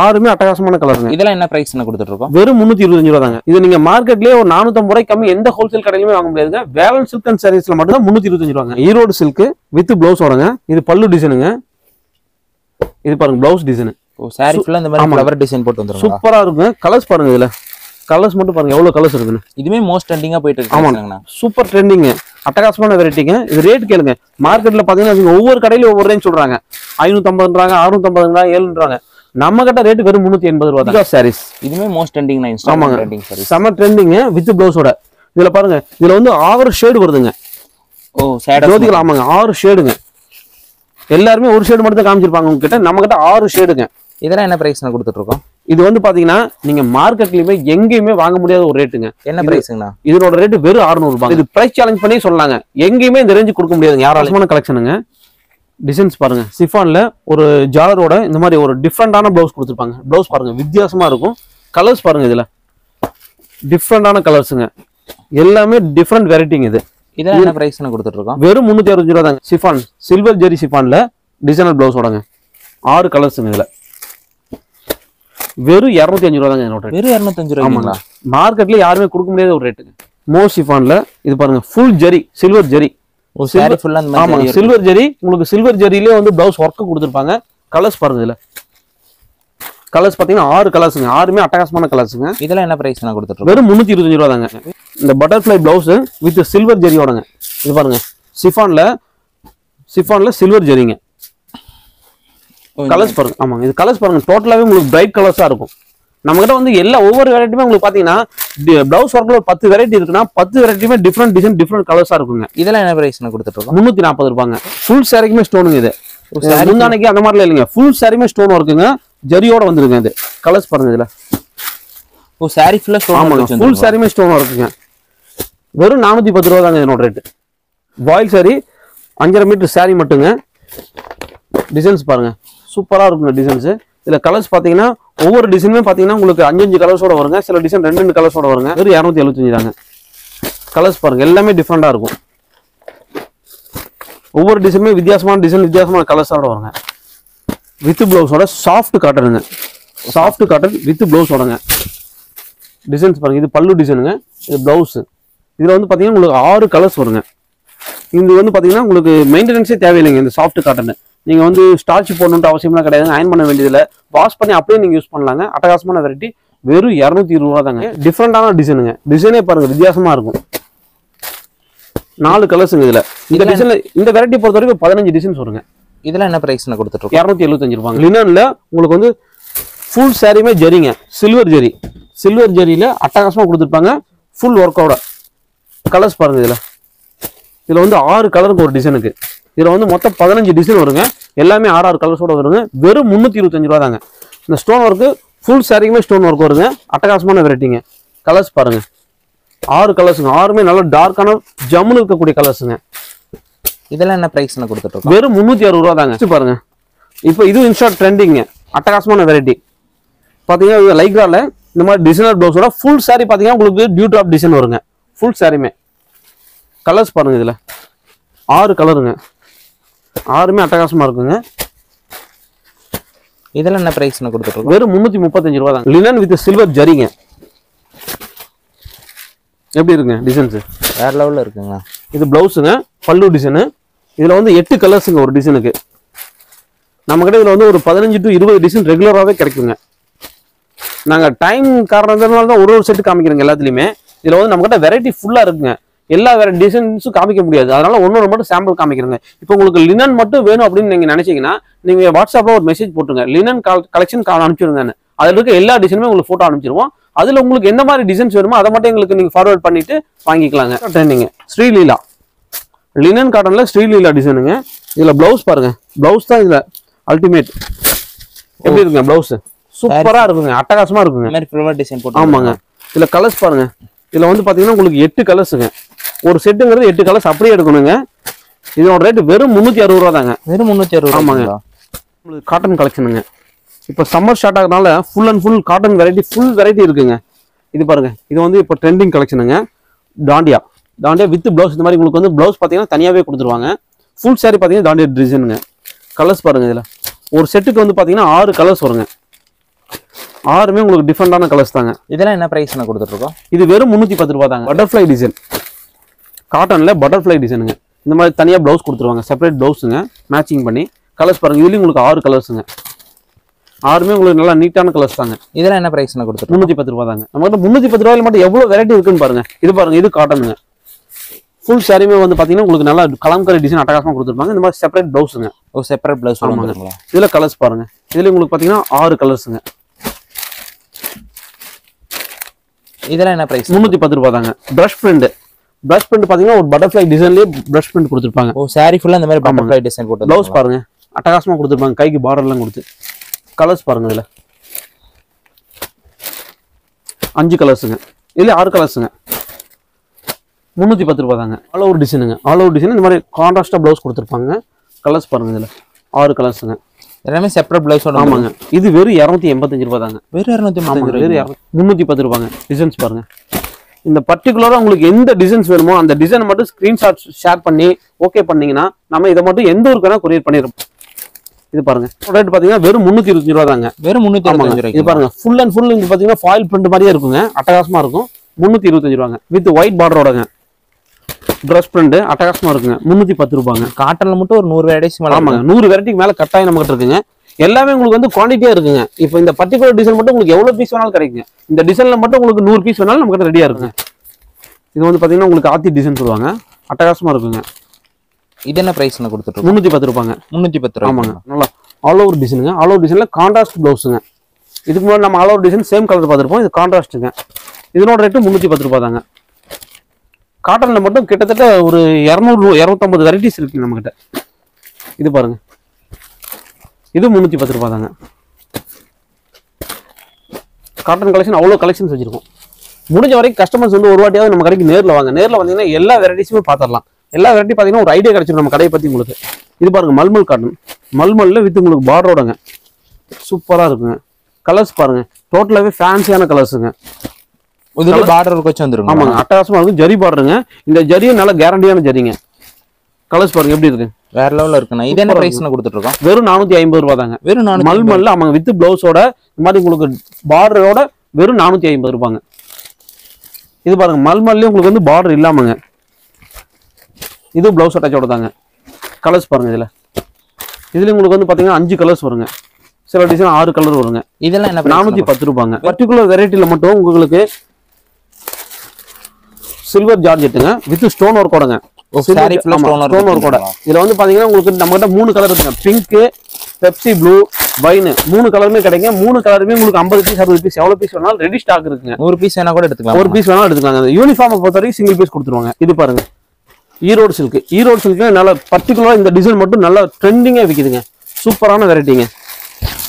6மே அட்டகாசமான கலருங்க. இதெல்லாம் என்ன பிரைஸ்ல கொடுத்துட்டு இருக்கோம்? வெறும் 325 ரூபா தாங்க. இது நீங்க மார்க்கெட்லயே ஒரு 450 ரூபாய் கம்மி எந்த ஹோல்சேல் கடையிலுமே வாங்க முடியாதுங்க. வேலன் சில்க் அண்ட் சாரீஸ்ல மட்டும் தான் 325 ரூபாங்க. ஈரோடு சில்க் வித் பிளவுஸ் வருங்க. இது பல்லு டிசைனுங்க. இது பாருங்க பிளவுஸ் டிசைன். ஓ saree ஃபுல்லா இந்த மாதிரி ஃப்ளவர் டிசைன் போட்டு வந்துருங்க. சூப்பரா இருக்குங்க. கலர்ஸ் பாருங்க. இதுல கலர்ஸ் மட்டும் பாருங்க எவ்வளவு கலர்ஸ் இருக்குன்னு. இதுமே மோஸ்ட் ட்ரெண்டிங்கா போயிட்டு இருக்கு. சூப்பர் ட்ரெண்டிங் அட்டகாசமான வெரைட்டிங்க. இது ரேட் கேளுங்க. மார்க்கெட்ல பாத்தீங்கன்னா ஒவ்வொரு கடையில ஒவ்வொரு ரேஞ்ச் சொல்றாங்க. 550ன்றாங்க, 650ன்றாங்க, 7ன்றாங்க. நம்ம கிட்ட ரேட் வெறும் 380 ரூபா தான். சாரீஸ் இதுமே மோஸ்ட் ட்ரெண்டிங் நான் இன்ஸ்டாகிராம் ட்ரெண்டிங் சாரீஸ். சம ட்ரெண்டிங் வித் பிளவுஸோட. இதுல பாருங்க இதுல வந்து 6 ஷேட் வருதுங்க. ஓ ஷேட் ஜோதிகள். ஆமாங்க 6 ஷேடுங்க. எல்லாருமே ஒரு ஷேடு மட்டும் தான் காமிச்சிருப்பாங்க உங்ககிட்ட. நம்ம கிட்ட 6 ஷேடுங்க. இதெல்லாம் என்ன பிரைஸ்ல கொடுத்துட்டு இருக்கோம்? இது வந்து பாத்தீங்கன்னா நீங்க மார்க்கெட்லயுமே எங்கேயுமே வாங்க முடியாத ஒரு ரேட்டுங்க. என்ன பிரைஸ்ங்கண்ணா? இதோட ரேட் வெறும் 600 ரூபாய். இது பிரைஸ் சேலஞ்ச் பண்ணி சொல்லாங்க. எங்கேயுமே இந்த ரேஞ்சு கொடுக்க முடியாது யாராலும். கலெக்ஷனுங்க. டிசைன்ஸ் பாருங்க. சிஃபான்ல ஒரு ஜாலரோட இந்த மாதிரி ஒரு டிஃப்ரெண்டான பிளவுஸ் கொடுத்துருப்பாங்க. பிளவுஸ் பாருங்க வித்தியாசமா இருக்கும். கலர்ஸ் பாருங்க. இதுல டிஃப்ரெண்டான கலர்ஸுங்க. எல்லாமே டிஃப்ரெண்ட் வெரைட்டிங்க. இது இதெல்லாம் என்ன பிரைஸ்ல கொடுத்துட்டு இருக்கோம்? வெறும் 365 ரூபா தாங்க. சிஃபான் சில்வர் ஜெரி சிஃபான்ல டிசைனர் பிளவுஸோடங்க. 6 கலர்ஸுங்க. இதுல வெறும் 205 ரூபா தாங்க என்னோட. வெறும் 205 ரூபாய்ங்களா? மார்க்கெட்ல யாருமே கொடுக்க முடியாத ஒரு ரேட்டுங்க. மோசிஃபான்ல இது பாருங்க ஃபுல் ஜெரி, சில்வர் ஜெரி. ஓ saree ஃபுல்லா அந்த மாதிரி. ஆமா சில்வர் ஜெரி. உங்களுக்கு சில்வர் ஜெரியிலே வந்து பிளவுஸ் ஒர்க் கொடுத்துருப்பாங்க. கலர்ஸ் பாருங்க. இதுல கலர்ஸ் பாத்தீங்கன்னா 6 கலர்ஸுங்க. 6மே அட்டகாசமான கலர்ஸுங்க. இதெல்லாம் என்ன பிரைஸ் நான் கொடுத்துட்டு இருக்கோம்? வெறும் 325 ரூபா தாங்க. இந்த பட்டர்ஃப்ளை பிளவுஸ் வித் சில்வர் ஜெரியோடங்க. இது பாருங்க சிஃபான்ல சில்வர் ஜெரிங்க. கலர்ஸ் பாருங்க. ஆமாங்க. இது கலர்ஸ் பாருங்க டோட்டலாவே உங்களுக்கு பிரைட் கலர்ஸா இருக்கும். நம்ம கிட்ட வந்து எல்லா ஒவ்வொரு வெரைட்டியுமே உங்களுக்கு பாத்தீங்கன்னா பிளவுஸ் ஒர்க்ல 10 வெரைட்டி இருக்குன்னா 10 வெரைட்டியுமே டிஃப்ரெண்ட் டிசைன் டிஃப்ரெண்ட் கலர்ஸா இருக்குங்க. இதெல்லாம் என்ன பிரைஸ் நான் கொடுத்துட்டு இருக்கோம்? 340 ரூபாங்க. ஃபுல் சாரிக்குமே ஸ்டோனுங்க. இது முந்தானைக்கு அந்த மாதிரில இல்லைங்க. ஃபுல் சாரியுமே ஸ்டோன் ஒர்க்குங்க. ஜரியோட வந்துருங்க. இது கலர்ஸ் பாருங்க. இதுல ஓ saree ஃபுல்லா ஸ்டோன். ஆமாங்க. ஃபுல் சாரியுமே ஸ்டோன் ஒர்க்குங்க. வெறும் 410 ரூபா தாங்க என்னோட rate. Foil saree 5.5 metre saree மட்டுங்க. டிசைன்ஸ் பாருங்க சூப்பரா இருக்குங்க டிசைன்ஸ். இதுல கலர்ஸ் பாத்தீங்கன்னா ஒவ்வொரு டிசைனுமே பாத்தீங்கன்னா உங்களுக்கு 5 கலர்ஸோட வருங்க. சில டிசைன் 2 கலர்ஸோட வருங்க. வெறும் 275 தாங்க. கலர்ஸ் பாருங்க எல்லாமே டிஃப்ரெண்டா இருக்கும். ஒவ்வொரு டிசைனுமே வித்தியாசமான டிசைன், வித்தியாசமான கலர்ஸோட வருங்க. வித் பிளவுஸோட சாஃப்ட் காட்டனுங்க. சாஃப்ட் காட்டன் வித் பிளவுஸோடங்க. டிசைன்ஸ் பாருங்க. இது பல்லு டிசைனுங்க. இது பிளவுஸ். இதுல வந்து பாத்தீங்கன்னா உங்களுக்கு 6 கலர்ஸ் வருங்க. இது வந்து பாத்தீங்கன்னா உங்களுக்கு மெயின்டெனன்ஸே தேவையில்லைங்க. இந்த சாஃப்ட் காட்டன் நீங்க வந்து ஸ்டார்ச் போடணும்னு அவசியம்லாம் கிடையாது. அயன் பண்ண வேண்டியதில்லை. வாஷ் பண்ணி அப்படியே நீங்க யூஸ் பண்ணலாங்க. அட்டகாசமான வெரைட்டி. வெறும் 220 ரூபா தாங்க. டிஃப்ரெண்டான டிசைனுங்க. டிசைனே பாருங்க வித்தியாசமா இருக்கும். 4 கலர்ஸுங்க. இதுல இந்த டிசைன்ல இந்த வெரைட்டி பொறுத்த வரைக்கும் 15 டிசைன்ஸ் வருங்க. இதெல்லாம் என்ன பிரைஸ் நான் கொடுத்துட்டு இருக்கோம்? 275 ரூபாங்க. லினன்ல உங்களுக்கு வந்து ஃபுல் சாரியுமே ஜரிங்க. சில்வர் ஜரி. சில்வர் ஜரியில அட்டகாசமா கொடுத்துருப்பாங்க. ஃபுல் ஒர்க்கோட. கலர்ஸ் பாருங்க. இதுல இதுல வந்து 6 கலருக்கு ஒரு டிசைனுக்கு. இதுல வந்து மொத்தம் 15 டிசைன் வருங்க. எல்லாமே 6 கலர்ஸோட வருங்க. வெறும் 325 ரூபா தாங்க. இந்த ஸ்டோன் ஒர்க்கு ஃபுல் சாரிக்குமே ஸ்டோன் ஒர்க் வருங்க. அட்டகாசமான வெரைட்டிங்க. கலர்ஸ் பாருங்க, 6 கலர்ஸுங்க. 6மே நல்ல டார்க்கான ஜம்முன்னு இருக்கக்கூடிய கலர்ஸுங்க. இதெல்லாம் என்ன பிரைஸ்ல கொடுத்துட்டு இருக்கோம்? வெறும் 360 ரூபா தாங்க. பாருங்க, இப்போ இது இன்ஸ்டா ட்ரெண்டிங்க. அட்டகாசமான வெரைட்டி பாத்தீங்கன்னா லைக்ரால இந்த மாதிரி டிசைனர் ப்ளவுஸோட ஃபுல் சாரி பாத்தீங்கன்னா உங்களுக்கு டியூ ட்ராப் டிசைன் வருங்க. ஃபுல் சாரிமே கலர்ஸ் பாருங்க. இதுல 6 கலருங்க. 6மே அட்டகாசமா இருக்குங்க. இதெல்லாம் என்ன பிரைஸ்ல கொடுத்துட்டு இருக்கோம்? வெறும் 335 ரூபா தாங்க. லினன் வித் சில்வர் ஜரிங்க. எப்படி இருக்குங்க டிசைன்ஸ்? வேற லெவல்ல இருக்குங்க. இது பிளவுஸுங்க, பல்லு டிசைனு. இதுல வந்து 8 கலர்ஸுங்க ஒரு டிசைனுக்கு. நம்ம கிட்ட இதுல வந்து ஒரு 15 to 20 டிசைன் ரெகுலராகவே கிடைக்குங்க. நாங்க டைம் காரணத்தினால தான் ஒரு செட்டு காமிக்கிறோங்க எல்லாத்துலயுமே. இதுல வந்து நம்ம கிட்ட வெரைட்டி ஃபுல்லா இருக்குங்க. எல்லா வேற டிசைன்ஸும் காமிக்க முடியாது, அதனால ஒன்னொரு மட்டும் சாம்பிள் காமிக்கிறேங்க. இப்போ உங்களுக்கு லினன் மட்டும் வேணும் அப்படின்னு நீங்க நினைச்சீங்கன்னா நீங்க வாட்ஸ்அப்ல ஒரு மெசேஜ் போட்டுருங்க, லினன் கலெக்ஷன் அனுப்பிச்சிருங்கன்னு. அதுல இருக்க எல்லா டிசைனுமே உங்களுக்கு போட்டோ அனுப்பிச்சிருவோம். அதுல உங்களுக்கு எந்த மாதிரி டிசைன்ஸ் வேணுமோ அதை மட்டும் எங்களுக்கு நீங்க ஃபார்வர்ட் பண்ணிட்டு வாங்கிக்கலாங்க. ட்ரெண்டிங் ஸ்ரீலீலா லினன் காட்டன்ல ஸ்ரீலீலா டிசைனுங்க. இதுல பிளவுஸ் பாருங்க, பிளவுஸ் தான் இதுல அல்டிமேட். எப்படி இருக்குங்க பிளவுஸ்? சூப்பரா இருக்குங்க, அட்டகாசமா இருக்குங்க. இந்த மாதிரி ஃப்ளவர் டிசைன் போட்டு. ஆமாங்க. இதுல கலர்ஸ் பாருங்க. இதுல வந்து பாத்தீங்கன்னா உங்களுக்கு 8 கலர்ஸுங்க. ஒரு செட்டுங்கிறது 8 கலர்ஸ் அப்படியே எடுக்கணுங்க. இதோட ரேட் வெறும் 360 ரூபா தாங்க. வெறும் 360. ஆமாங்க. உங்களுக்கு காட்டன் கலெக்ஷனுங்க. இப்போ சம்மர் ஸ்டார்ட் ஆகுறதுனால full and full cotton variety, full variety இருக்குங்க. இது பாருங்க, இது வந்து இப்போ ட்ரெண்டிங் கலெக்ஷனுங்க. Dandiya with blouse. இந்த மாதிரி உங்களுக்கு வந்து பிளவுஸ் பாத்தீங்கன்னா தனியாவே கொடுத்துருவாங்க. ஃபுல் சாரி பாத்தீங்கன்னா டாண்டியா டிசைனுங்க. கலர்ஸ் பாருங்க. இதுல ஒரு செட்டுக்கு வந்து பாத்தீங்கன்னா 6 கலர்ஸ் வருங்க. 6மே உங்களுக்கு டிஃபரெண்டான கலர்ஸ் தாங்க. இதெல்லாம் என்ன பிரைஸ்ல கொடுத்துட்டு இருக்கோம்? இது வெறும் 310 ரூபா தாங்க. பட்டர்ஃப்ளை டிசைன், காட்டன்ல பட்டர்ஃப்ளை டிசைனுங்க. இந்த மாதிரி தனியா பிளவுஸ் கொடுத்துருவாங்க, செப்பரேட் பிளவுஸுங்க மேட்சிங் பண்ணி. கலர்ஸ் பாருங்க, இதுலயும் உங்களுக்கு 6 கலர்ஸுங்க. 6மே உங்களுக்கு நல்லா நீட்டான கலர்ஸ் தாங்க. இதெல்லாம் என்ன பிரைஸ்ல கொடுத்துட்டு? 310 ரூபா தாங்க. நம்ம கிட்ட 310 ரூபாயில மட்டும் எவ்வளவு வெரைட்டி இருக்குன்னு பாருங்க. இது பாருங்க, இது காட்டனுங்க. ஃபுல் சாரிமே வந்து பாத்தீங்கன்னா உங்களுக்கு நல்லா கலம்கரி டிசைன் அட்டகாசமா கொடுத்துருப்பாங்க. இந்த மாதிரி செப்பரேட் பிளவுஸுங்க. ஓ, செப்பரேட் பிளவுஸ் வந்துருங்களா? இதுல கலர்ஸ் பாருங்க. இதுல உங்களுக்கு பாத்தீங்கன்னா 6 கலர்ஸுங்க. இதெல்லாம் என்ன பிரைஸ்? 310 ரூபா தாங்க. பிரஷ் பிரிண்ட் பாத்தீங்கன்னா ஒரு பட்டர்ஃப்ளை டிசைன்லயே பிரஷ் பிரிண்ட் கொடுத்துருப்பாங்க. ஓ, சாரி ஃபுல்லா இந்த மாதிரி பட்டர்ஃப்ளை டிசைன் போட்டு. பிளவுஸ் பாருங்க, அட்டகாசமா கொடுத்துருப்பாங்க. கைக்கு பார்டர் எல்லாம் கொடுத்து. கலர்ஸ் பாருங்க. இதுல 5 கலர்ஸுங்க. இதுல 6 கலர்ஸுங்க. 310 ரூபா தாங்க. ஆல் ஓவர் டிசைனுங்க. ஆல் ஓவர் டிசைன் இந்த மாதிரி கான்ட்ராஸ்டா பிளவுஸ் கொடுத்துருப்பாங்க. கலர்ஸ் பாருங்க. இதுல 6 கலர்ஸுங்க. எல்லாமே செப்பரேட் பிளவுஸோட. ஆமாங்க. இது வெறும் 285 ரூபா தாங்க. வெறும் 285. வெறும் 310 ரூபாங்க. டிசைன்ஸ் பாருங்க. இந்த பர்டிகுலரா உங்களுக்கு எந்த டிசைன்ஸ் வேணுமோ அந்த டிசைன் மட்டும் ஸ்கிரீன்ஷாட் ஷேர் பண்ணி ஓகே பண்ணீங்கன்னா நம்ம இதை மட்டும் எந்த ஊருக்கு வேணா கொரியர் பண்ணிருப்போம். இது பாருங்க, ரேட் பாத்தீங்கன்னா வெறும் 325 ரூபா தாங்க. வெறும் 325 ரூபாய். இது பாருங்க, ஃபுல் அண்ட் ஃபுல் இங்க பாத்தீங்கன்னா ஃபாயில் பிரிண்ட் மாதிரியே இருக்குங்க. அட்டகாசமா இருக்கும். 325 ரூபாங்க. வித் ஒயிட் பார்டரோடங்க. ட்ரெஸ் பிரிண்ட் அட்டகாசமா இருக்குங்க. 310 ரூபாங்க. காட்டன்ல மட்டும் ஒரு 100 வெரைட்டிஸ் மேல. ஆமாங்க, 100 வெரைட்டிக்கு மேல கட்டாயம் நம்ம கிட்ட இருக்குங்க. எல்லாமே உங்களுக்கு வந்து குவான்டிட்டியா இருக்குங்க. இப்போ இந்த பர்டிகுலர் டிசைன் மட்டும் உங்களுக்கு எவ்வளவு பீஸ் வேணாலும் கிடைக்குங்க. இந்த டிசைன்ல மட்டும் உங்களுக்கு 100 பீஸ் வேணாலும் நம்ம கிட்ட ரெடியா இருக்குங்க. இது வந்து பாத்தீங்கன்னா உங்களுக்கு ஆத்தி டிசைன் சொல்லுவாங்க. அட்டகாசமா இருக்குங்க. இது என்ன பிரைஸ்ல கொடுத்துட்டு? 310 ரூபாங்க. 310 ரூபாய். ஆமாங்க. நல்லா ஆல் ஓவர் டிசைனுங்க. ஆல் ஓவர் டிசைன்ல கான்ட்ராஸ்ட் பிளவுஸுங்க. இதுக்கு முன்னாடி நம்ம all over design same colour பார்த்துருப்போம். இது கான்ட்ராஸ்ட்டுங்க. இதனோட ரேட்டு 310 ரூபாய் தாங்க. காட்டன்ல மட்டும் கிட்டத்தட்ட ஒரு 250 வெரைட்டிஸ் இருக்கு நம்ம கிட்ட. இது பாருங்க, இது 310 ரூபாய் தாங்க. காட்டன் கலெக்ஷன் அவ்வளோ கலெக்ஷன்ஸ் வச்சிருக்கோம். முடிஞ்ச வரைக்கும் கஸ்டமர்ஸ் வந்து ஒரு வாட்டியாவது நம்ம கடைக்கு நேரில் வாங்க. நேரில் வந்தீங்கன்னா எல்லா வெரைட்டிஸுமே பார்த்துடலாம். எல்லா வெரைட்டி பார்த்தீங்கன்னா ஒரு ஐடியா கிடைச்சிடும் நம்ம கடையை பற்றி உங்களுக்கு. இது பாருங்க, மல்மல் காட்டன். மல்மல்ல வித் உங்களுக்கு பார்டரோடங்க. சூப்பராக இருக்குங்க. கலர்ஸ் பாருங்க, டோட்டலாகவே ஃபேன்சியான கலர்ஸுங்க. இதுல பார்டர் வச்சு வந்துருங்க. ஆமாங்க, அட்டகாசமா இருக்கும். ஜரி பார்டருங்க. இந்த ஜரியும் நல்ல கேரண்டியான ஜரிங்க. கலர்ஸ் பாருங்க எப்படி இருக்கு, வேற லெவல்ல இருக்குண்ணா. இது என்ன பிரைஸ்ல கொடுத்துட்டு இருக்கோம்? வெறும் 450 ரூபாய் தாங்க. வெறும் 450. மல்மல்ல ஆமாங்க, வித் பிளவுஸோட இந்த மாதிரி உங்களுக்கு பார்டரோட வெறும் 450 ரூபாங்க. இது பாருங்க, மல்மல்ல உங்களுக்கு வந்து பார்டர் இல்லாமங்க. இது பிளவுஸ் அட்டாச்சோட தாங்க. கலர்ஸ் பாருங்க. இதுல உங்களுக்கு வந்து பாத்தீங்கன்னா 5 கலர்ஸ் வருங்க. சில டிசைன் 6 கலர் வருங்க. இதெல்லாம் என்ன 410 ரூபாங்க. பர்டிகுலர் வெரைட்டில மட்டும் உங்களுக்கு சில்வர் ஜார்ஜெட்டுங்க வித் ஸ்டோன் ஒர்க்கோடங்க. ஸ்டோன் ஒர்க்கோட. இதுல வந்து பாத்தீங்கன்னா உங்களுக்கு நம்ம கிட்ட 3 கலர் இருக்குங்க. பிங்க், பெப்சி ப்ளூ, வைன் 3 கலருமே கிடைக்கும். 3 கலருமே உங்களுக்கு 50 பீஸ் 60 பீஸ் எவ்வளவு பீஸ் வேணாலும் ரெடி ஸ்டாக் இருக்குங்க. 100 பீஸ் வேணா கூட எடுத்துக்கலாம். ஒரு பீஸ் வேணாலும் எடுத்துக்கலாம். யூனிஃபார்மை பொறுத்த வரைக்கும் சிங்கிள் பீஸ் கொடுத்துருவாங்க. இது பாருங்க, ஈரோடு சில்க் நல்ல பர்டிகுலரா இந்த டிசைன் மட்டும் நல்லா ட்ரெண்டிங்கா விக்குதுங்க. சூப்பரான வெரைட்டிங்க.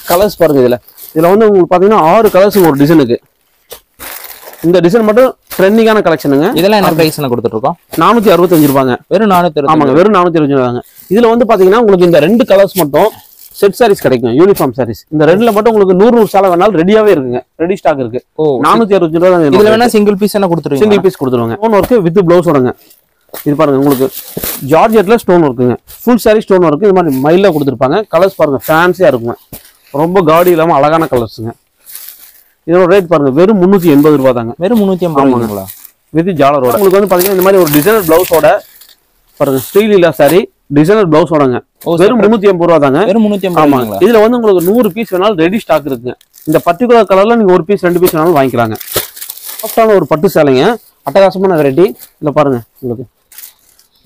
கலர்ஸ் பாருங்க. இதுல வந்து உங்களுக்கு பாத்தீங்கன்னா 6 கலர்ஸ் ஒரு டிசைனுக்கு. இந்த டிசைன் மட்டும் ட்ரெண்டிங்கான கலெக்ஷனுங்க. இதெல்லாம் என்ன பிரைஸ்ல கொடுத்துட்டு இருக்கோம்? 465 ரூபாங்க. வெறும் 460. ஆமாங்க, வெறும் 465 ரூபாங்க. இதுல வந்து பாத்தீங்கன்னா உங்களுக்கு இந்த 2 கலர்ஸ் மட்டும் செட் சாரீஸ் கிடைக்கும். யூனிஃபார்ம் சாரீஸ். இந்த 2ல மட்டும் உங்களுக்கு 100 சேலை வேணாலும் ரெடியாவே இருக்குங்க. ரெடி ஸ்டாக் இருக்கு. 465 ரூபாய். இதுல வேணா சிங்கிள் பீஸ் என்ன கொடுத்துருவீங்க? சிங்கிள் பீஸ் கொடுத்துருவாங்க. ஸ்டோன் ஒர்க் வித் ப்ளவுஸ் வருங்க. இது பாருங்க, உங்களுக்கு ஜார்ஜெட்ல ஸ்டோன் ஒர்க்குங்க. Full saree stone work. இது மாதிரி மைல்ல கொடுத்துருப்பாங்க. கலர்ஸ் பாருங்க, ஃபேன்சியா இருக்குங்க. ரொம்ப காடி இல்லாம அழகான கலர்ஸுங்க. இதோட ரேட் பாருங்க, வெறும் 380 ரூபாய் தாங்க. வெறும் 380 வித் ஜாலரோட. உங்களுக்கு வந்து பாத்தீங்கன்னா இந்த மாதிரி ஒரு டிசைனர் பிளவுஸோட பாருங்க, ஸ்டீல் இல்லா சாரி டிசைனர் பிளவுஸ் ஓடங்க. வெறும் 380 ரூபாய் தாங்க. வெறும் 380. இதுல வந்து உங்களுக்கு 100 பீஸ் வேணாலும் ரெடி ஸ்டாக் இருக்குங்க. இந்த பர்டிகுலர் கலர்ல நீங்க 1 பீஸ் 2 பீஸ் வேணாலும் வாங்கிக்கலாங்க. சாஃப்டான ஒரு பட்டு சேலைங்க. அட்டகாசமான வெரைட்டி. இதுல பாருங்க, உங்களுக்கு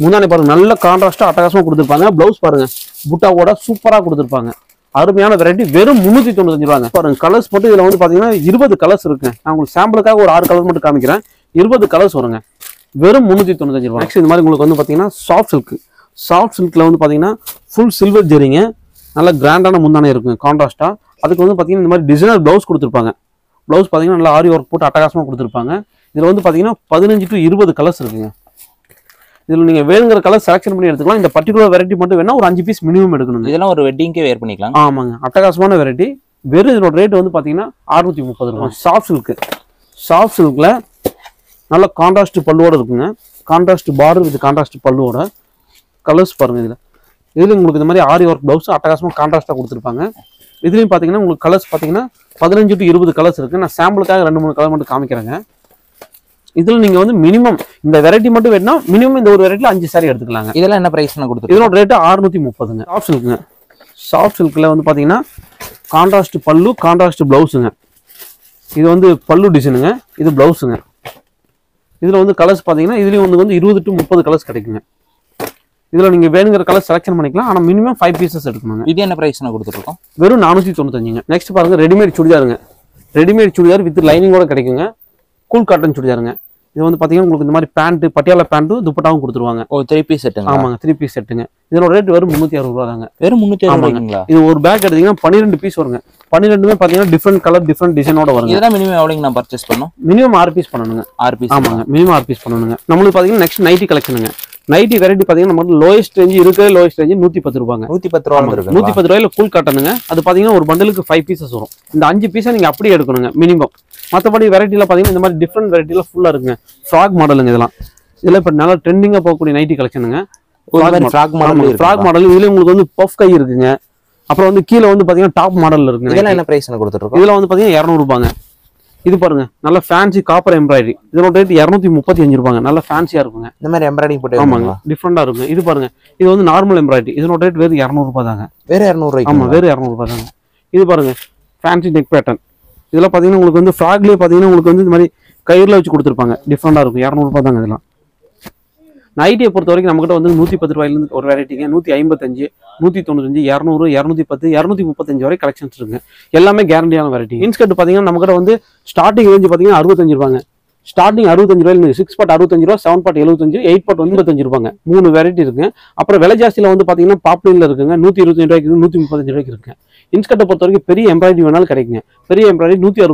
முந்தானே பாருங்க, நல்ல கான்ட்ராஸ்டா அட்டகாசமா கொடுத்துருப்பாங்க. பிளவுஸ் பாருங்க, புட்டாவோட சூப்பரா கொடுத்துருப்பாங்க. அருமையான வெரைட்டி. வெறும் 395 ரூபாங்க. பாருங்க, கலர்ஸ் மட்டும் இதுல வந்து பாத்தீங்கன்னா 20 கலர்ஸ் இருக்குங்க. நான் உங்களுக்கு சாம்பிளுக்காக ஒரு 6 கலர் மட்டும் காமிக்கிறேன். 20 கலர்ஸ் வருங்க. வெறும் 395 ரூபாய். நெக்ஸ்ட் இந்த மாதிரி உங்களுக்கு வந்து பாத்தீங்கன்னா சாஃப்ட் சில்க்ல வந்து பாத்தீங்கன்னா ஃபுல் சில்வர் ஜெரிங்க. நல்ல கிராண்டான முந்தானே இருக்குங்க கான்ட்ராஸ்டா. அதுக்கு வந்து பாத்தீங்கன்னா இந்த மாதிரி டிசைனர் பிளவுஸ் கொடுத்துருப்பாங்க. பிளவுஸ் பாத்தீங்கன்னா நல்லா ஆரி ஒர்க் போட்டு அட்டகாசமா கொடுத்துருப்பாங்க. இதுல வந்து பாத்தீங்கன்னா 15 to 20 கலர்ஸ் இருக்குங்க. இதுல நீங்க வேணுங்கிற கலர் செலக்ஷன் பண்ணி எடுத்துக்கலாம். இந்த பர்டிகுலர் வெரைட்டி மட்டும் வேணா ஒரு 5 பீஸ் மினிமம் எடுக்கணும். இதெல்லாம் ஒரு வெட்டிங்க்கே வேர் பண்ணிக்கலாம். ஆமாங்க, அட்டகாசமான வெரைட்டி. வெறும் இதோட ரேட் வந்து பாத்தீங்கன்னா 630 ரூபாய். சாஃப்ட் சில்க்ல நல்ல கான்ட்ராஸ்ட் பல்லுவோட இருக்குங்க. கான்ட்ராஸ்ட் பார்டர் வித் கான்ட்ராஸ்ட் பல்லுவோட. கலர்ஸ் பாருங்க. இதுல உங்களுக்கு இந்த மாதிரி ஆரி ஒர்க் பிளவுஸ் அட்டகாசமா கான்ட்ராஸ்டா கொடுத்துருப்பாங்க. இதுலயும் பாத்தீங்கன்னா உங்களுக்கு கலர்ஸ் பாத்தீங்கன்னா 15 to 20 கலர்ஸ் இருக்கு. நான் சாம்பிளுக்காக 2-3 கலர் மட்டும் காமிக்கிறேங்க. இதுல நீங்க வந்து மினிமம் இந்த வெரைட்டி மட்டும் வேணும்னா மினிமம் இந்த ஒரு வெரைட்டில 5 சாரி எடுத்துக்கலாங்க. இதெல்லாம் என்ன பிரைஸ்ல கொடுத்துருக்கோம்? இதோட ரேட் 630ங்க. சாஃப்ட் சில்க்ல வந்து பாத்தீங்கன்னா கான்ட்ராஸ்ட் பல்லு, கான்ட்ராஸ்ட் பிளவுஸுங்க. இது வந்து பல்லு டிசைனுங்க. இது பிளவுஸுங்க. இதுல வந்து கலர்ஸ் பாத்தீங்கன்னா இதுலயும் வந்து 20 to 30 கலர்ஸ் கிடைக்குங்க. இதுல நீங்க வேணுங்கிற கலர் செலக்ஷன் பண்ணிக்கலாம். ஆனா மினிமம் 5 பீசஸ் எடுக்கணுங்க. இது என்ன பிரைஸ்ல கொடுத்துருக்கோம்? வெறும் 495ங்க. நெக்ஸ்ட் பாருங்க, ரெடிமேட் சுடிதாருங்க. ரெடிமேட் சுடிதார் வித் லைனிங்கோட கிடைக்குங்க. கூல் காட்டன் சுடிதாருங்க. இது வந்து பாத்தீங்கன்னா உங்களுக்கு இந்த மாதிரி பேண்ட், பட்டியாலா பேண்ட், துப்பட்டாவும் கொடுத்துருவாங்க. 3 பீஸ் செட்டுங்க. ஆமாங்க, 3 பீஸ் செட்டுங்க. இதோட ரேட் வெறும் 360 ரூபாய் தாங்க. வெறும் 360 இது ஒரு பேக் எடுத்தீங்கன்னா 12 பீஸ் வருங்க. 12மே பாத்தீங்கன்னா டிஃபரெண்ட் கலர், டிஃபரெண்ட் டிசைனோட வருங்க. இதெல்லாம் மினிமம் எவ்வளவுங்க நான் பர்ச்சேஸ் பண்ணனும்? மினிமம் 6 பீஸ் பண்ணனுங்க. 6 பீஸ். ஆமாங்க, மினிமம் 6 பீஸ் பண்ணனுங்க. நம்மளுக்கு பாத்தீங்கன்னா நெக்ஸ்ட் நைட்டி கலெக்ஷனுங்க. நைட்டி வெரைட்டி பாத்தீங்கன்னா நம்ம லோயஸ்ட் ரேஞ்ச் இருக்கு. லோயஸ்ட் ரேஞ்ச் 110 ரூபாங்க. 110 ரூபாய் இருக்கு. 110 ரூபாயில கூல் காட்டனுங்க. அது பாத்தீங்கன்னா ஒரு பண்டலுக்கு 5 பீசஸ் வரும். இந்த 5 பீஸை நீங்க அப்படியே எடுக்கணுங்க மினிமம். மற்றபடி வெரைட்டில பாத்தீங்கன்னா இந்த மாதிரி டிஃப்ரெண்ட் வெரைட்டில ஃபுல்லா இருக்குங்க. ஃப்ராக் மாடலுங்க. இதெல்லாம் இப்ப நல்லா ட்ரெண்டிங்கா போகக்கூடிய நைட்டி கலெக்ஷனுங்க. Frock model. இதுல உங்களுக்கு வந்து பஃப் கை இருக்குங்க. அப்புறம் வந்து கீழே வந்து பாத்தீங்கன்னா டாப் மாடல்ல இருக்குங்க. இதெல்லாம் என்ன பிரைஸ்ல கொடுத்துட்டு இருக்கோம்? இதெல்லாம் வந்து பாத்தீங்கன்னா 200 ரூபாங்க. இது பாருங்க, நல்ல ஃபேன்சி காப்பர் எம்ப்ராய்டரி. இதோட ரேட் 235 ரூபாங்க. நல்ல ஃபேன்சியா இருக்குங்க. இந்த மாதிரி எம்ப்ராய்டிங் போட்டு. ஆமாங்க, டிஃப்ரெண்டா இருக்கும். இது பாருங்க, இது வந்து நார்மல் எம்ப்ராய்டரி. இதோட ரேட் வெறும் 200 ரூபாய் தாங்க. வேற 200 ரூபாய். ஆமா, வேற 200 ரூபாய் தாங்க. இது பாருங்க, ஃபேன்சி நெக் பேட்டர்ன். இதெல்லாம் பாத்தீங்கன்னா உங்களுக்கு வந்து ஃப்ராக்லயே பாத்தீங்கன்னா உங்களுக்கு வந்து இந்த மாதிரி கயிறுல வச்சு கொடுத்துருப்பாங்க. டிஃப்ரெண்டா இருக்கும். 200 ரூபாய் தாங்க இதெல்லாம். நைட்டியை பொறுத்த வரைக்கும் நம்மகிட்ட வந்து 110 ரூபாயிலிருந்து ஒரு வெரைட்டிங்க. 155, 195, 200, 210, 235 வரை கலெக்ஷன்ஸ் இருக்குங்க. எல்லாமே கேரண்டியான வெரைட்டி. இன்ஸ்கர்ட் பாத்தீங்கன்னா நம்மகிட்ட வந்து ஸ்டார்டிங் ரேஞ்ச் பாத்தீங்கன்னா 65 ரூபாங்க. ஸ்டார்டிங் 65 ரூபாயில 6 பார்ட் 65 ரூபா, 7 பார்ட் 75, 8 பார்ட் 85 ரூபாங்க. 3 வெரைட்டி இருக்குங்க. அப்புறம் விலை ஜாஸ்தியில வந்து பாத்தீங்கன்னா பாப்லைன்ல இருக்குங்க. 125 ரூபாய்க்கு, 135 ரூபாய்க்கு இருக்குங்க. இன்ஸ்கர்ட்டை பொறுத்த வரைக்கும் பெரிய எம்ப்ராய்டரி வேணாலும் கிடைக்குங்க. பெரிய எம்ப்ராய்டரி 165.